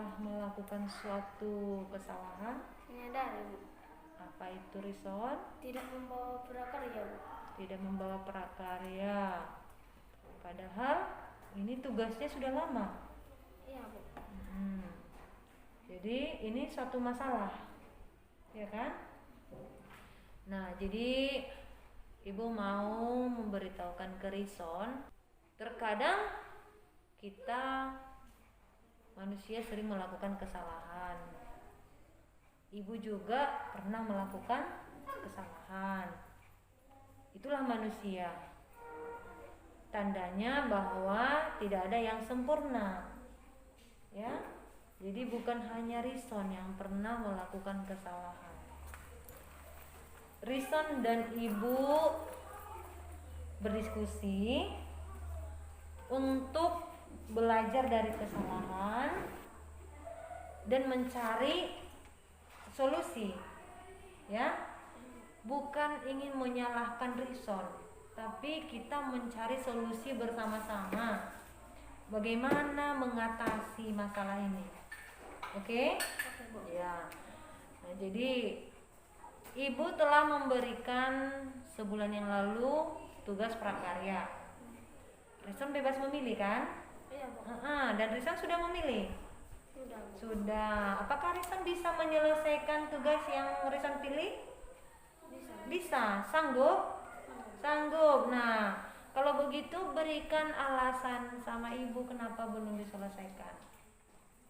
pernah melakukan suatu kesalahan? Menyadari, Bu. Apa itu, Rison? Tidak membawa prakarya, Bu. Tidak membawa prakarya. Padahal ini tugasnya sudah lama. Iya, Bu. Jadi ini suatu masalah, ya kan? Nah, jadi Ibu mau memberitahukan ke Rison, terkadang kita manusia sering melakukan kesalahan. Ibu juga pernah melakukan kesalahan. Itulah manusia. Tandanya bahwa tidak ada yang sempurna. Ya. Jadi bukan hanya Rison yang pernah melakukan kesalahan. Rison dan Ibu berdiskusi untuk belajar dari kesalahan dan mencari solusi, ya. Bukan ingin menyalahkan Rison, tapi kita mencari solusi bersama-sama. Bagaimana mengatasi masalah ini? Oke? Ya. Nah, jadi Ibu telah memberikan sebulan yang lalu tugas prakarya. Rison bebas memilih kan? Iya, Bu. Dan Rison sudah memilih. Sudah, Bu. Sudah. Apakah Rison bisa menyelesaikan tugas yang Rison pilih? Bisa. Sanggup? Sanggup. Nah, kalau begitu berikan alasan sama Ibu kenapa belum diselesaikan.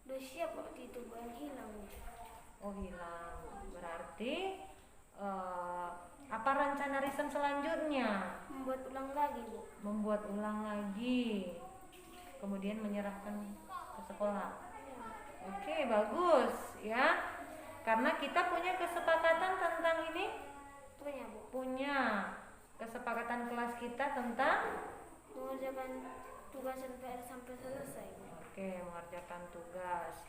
Udah siap waktu itu, Bu, yang hilang, Bu. Oh, hilang. Berarti apa rencana Rison selanjutnya? Membuat ulang lagi, Bu. Membuat ulang lagi, kemudian menyerahkan ke sekolah. Oke, bagus ya. Karena kita punya kesepakatan tentang ini. Punya, Bu. Punya kesepakatan kelas kita tentang Mengerjakan tugas PR sampai selesai, Bu. Oke, mengerjakan tugas.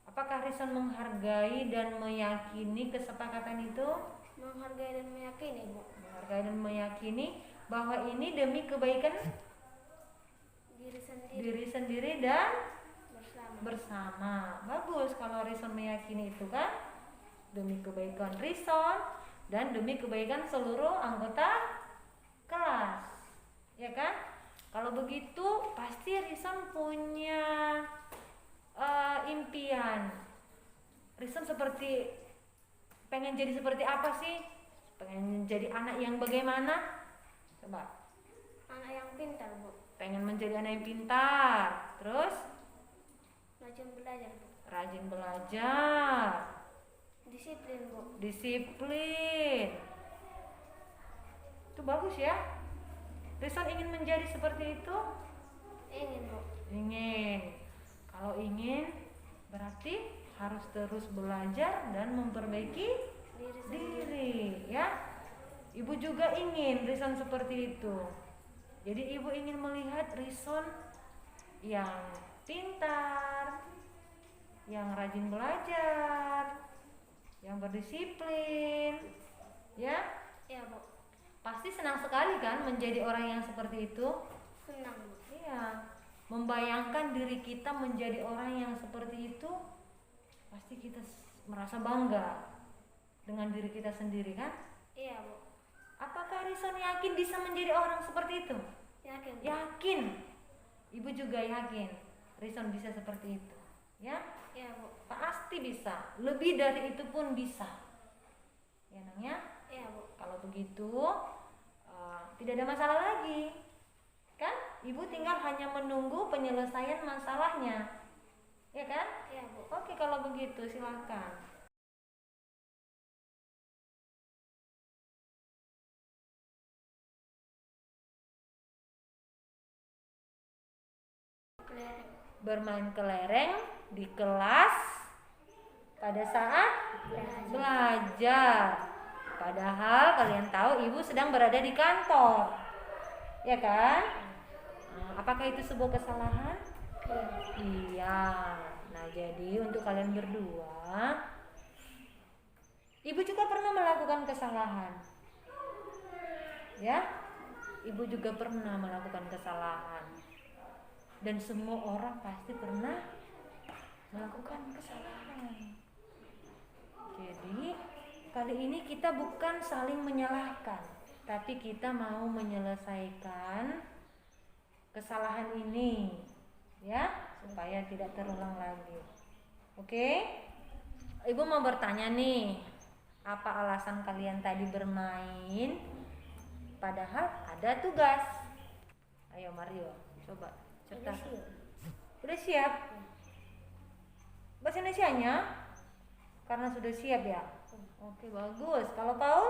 Apakah Rison menghargai dan meyakini kesepakatan itu? Menghargai dan meyakini, Bu. Menghargai dan meyakini bahwa ini demi kebaikan diri sendiri dan bersama. Bagus kalau Rison meyakini itu kan, demi kebaikan Rison dan demi kebaikan seluruh anggota kelas, ya kan? Kalau begitu pasti Rison punya impian. Rison pengen jadi seperti apa sih? Pengen jadi anak yang bagaimana? Coba. Anak yang pintar, Bu. Pengen menjadi anak yang pintar. Terus? Rajin belajar, Bu. Rajin belajar. Disiplin, Bu. Disiplin. Itu bagus ya. Rison ingin menjadi seperti itu? Ingin, Bu. Ingin. Kalau ingin berarti harus terus belajar dan memperbaiki diri, ya. Ibu juga ingin Rison seperti itu. Jadi Ibu ingin melihat Rison yang pintar, yang rajin belajar, yang berdisiplin, ya. Iya, Bu. Pasti senang sekali kan menjadi orang yang seperti itu? Senang, Bu. Iya. Membayangkan diri kita menjadi orang yang seperti itu, pasti kita merasa bangga dengan diri kita sendiri kan? Iya, Bu. Apakah Rison yakin bisa menjadi orang seperti itu? Yakin, Bu. Yakin. Ibu juga yakin Rison bisa seperti itu, ya? Iya, Bu. Pasti bisa. Lebih dari itu pun bisa. Ya, Nang ya? Iya, Bu. Kalau begitu tidak ada masalah lagi. Kan? Ibu tinggal hanya menunggu penyelesaian masalahnya. Ya kan? Iya, Bu. Oke, kalau begitu silakan. Kelereng. Bermain kelereng di kelas pada saat belajar. Padahal kalian tahu Ibu sedang berada di kantor. Ya kan? Apakah itu sebuah kesalahan? Iya. Nah, jadi untuk kalian berdua, Ibu juga pernah melakukan kesalahan. Ya? Ibu juga pernah melakukan kesalahan. Dan semua orang pasti pernah melakukan kesalahan. Jadi kali ini kita bukan saling menyalahkan, tapi kita mau menyelesaikan kesalahan ini, ya, supaya tidak terulang lagi. Oke? Ibu mau bertanya nih, apa alasan kalian tadi bermain padahal ada tugas? Ayo Mario, coba ceritakan. Udah siap? Bahasa Indonesianya? Karena sudah siap ya? Oke, bagus. Kalau Paul?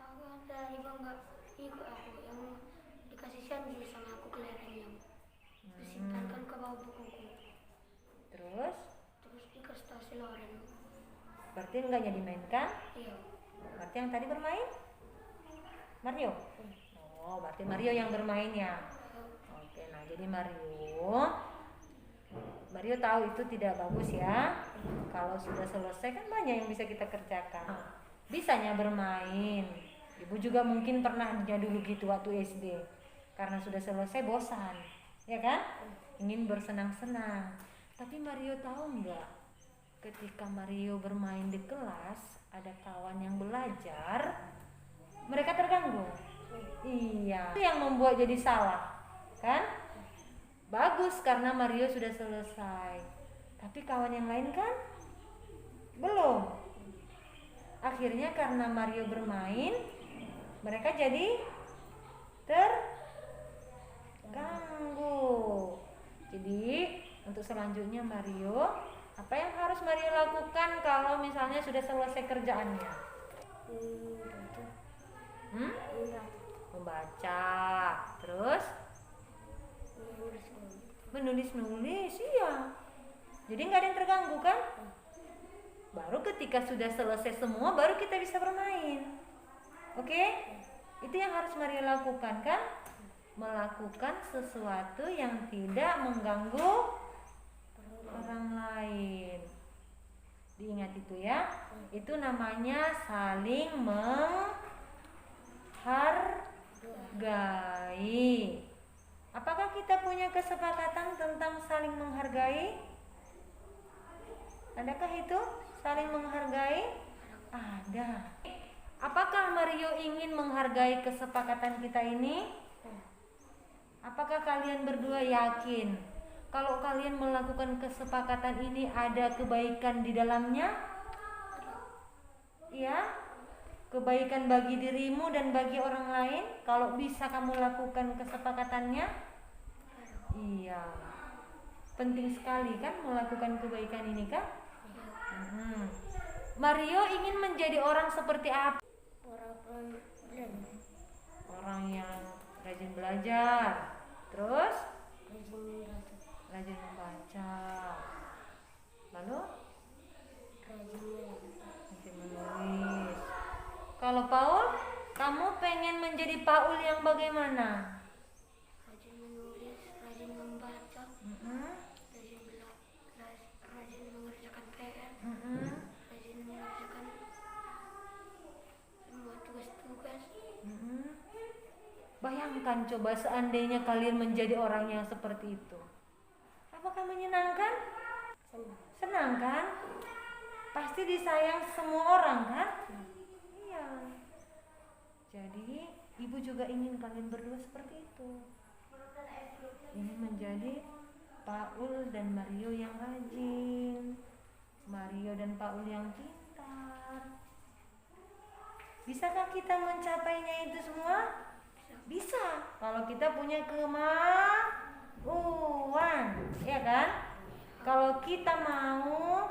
Aku dari bangga ikut aku yang dikasih Sanji sama aku kelereng yang disimpankan ke bawah bukuku. Terus Ikut stasi Loren. berarti enggaknya dimainkan? Iya. Berarti yang tadi bermain? Mario? Oh, berarti Mario yang bermain ya? Oke, nah jadi Mario tahu itu tidak bagus ya. Kalau sudah selesai kan banyak yang bisa kita kerjakan. Bisanya bermain. Ibu juga mungkin pernahnya dulu gitu waktu SD. Karena sudah selesai bosan, ya kan? Ingin bersenang-senang. Tapi Mario tahu nggak? Ketika Mario bermain di kelas, ada kawan yang belajar, mereka terganggu. Iya. Itu yang membuat jadi salah, kan? Bagus karena Mario sudah selesai. Tapi kawan yang lain kan belum. Akhirnya karena Mario bermain, mereka jadi terganggu. Jadi untuk selanjutnya Mario, apa yang harus Mario lakukan kalau misalnya sudah selesai kerjaannya? Membaca. Terus menulis-nulis, iya. Jadi nggak ada yang terganggu kan? Baru ketika sudah selesai semua, baru kita bisa bermain. Oke? Itu yang harus Mario lakukan kan? Melakukan sesuatu yang tidak mengganggu orang lain. Diingat itu ya. Itu namanya saling menghargai. Apakah kita punya kesepakatan tentang saling menghargai? Adakah itu saling menghargai? Ada. Apakah Mario ingin menghargai kesepakatan kita ini? Apakah kalian berdua yakin kalau kalian melakukan kesepakatan ini ada kebaikan di dalamnya? Ya, kebaikan bagi dirimu dan bagi orang lain. Kalau bisa kamu lakukan kesepakatannya, iya, penting sekali kan melakukan kebaikan ini kan? Mario ingin menjadi orang seperti apa? Orang yang rajin belajar, terus rajin membaca, lalu rajin menulis. Kalau Paul, kamu pengen menjadi Paul yang bagaimana? Rajin menulis, rajin membaca, rajin mengerjakan PR, rajin mengerjakan semua tugas-tugas. Bayangkan coba seandainya kalian menjadi orang yang seperti itu. Apakah menyenangkan? Senang kan? Pasti disayang semua orang kan? Iya. Jadi ibu juga ingin kalian berdua seperti itu. Ingin menjadi Paul dan Mario yang rajin, Mario dan Paul yang pintar. Bisakah kita mencapainya itu semua? Bisa, kalau kita punya kemauan, ya kan? Kalau kita mau,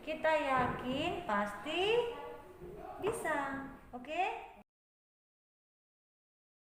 kita yakin pasti bisa. Oke?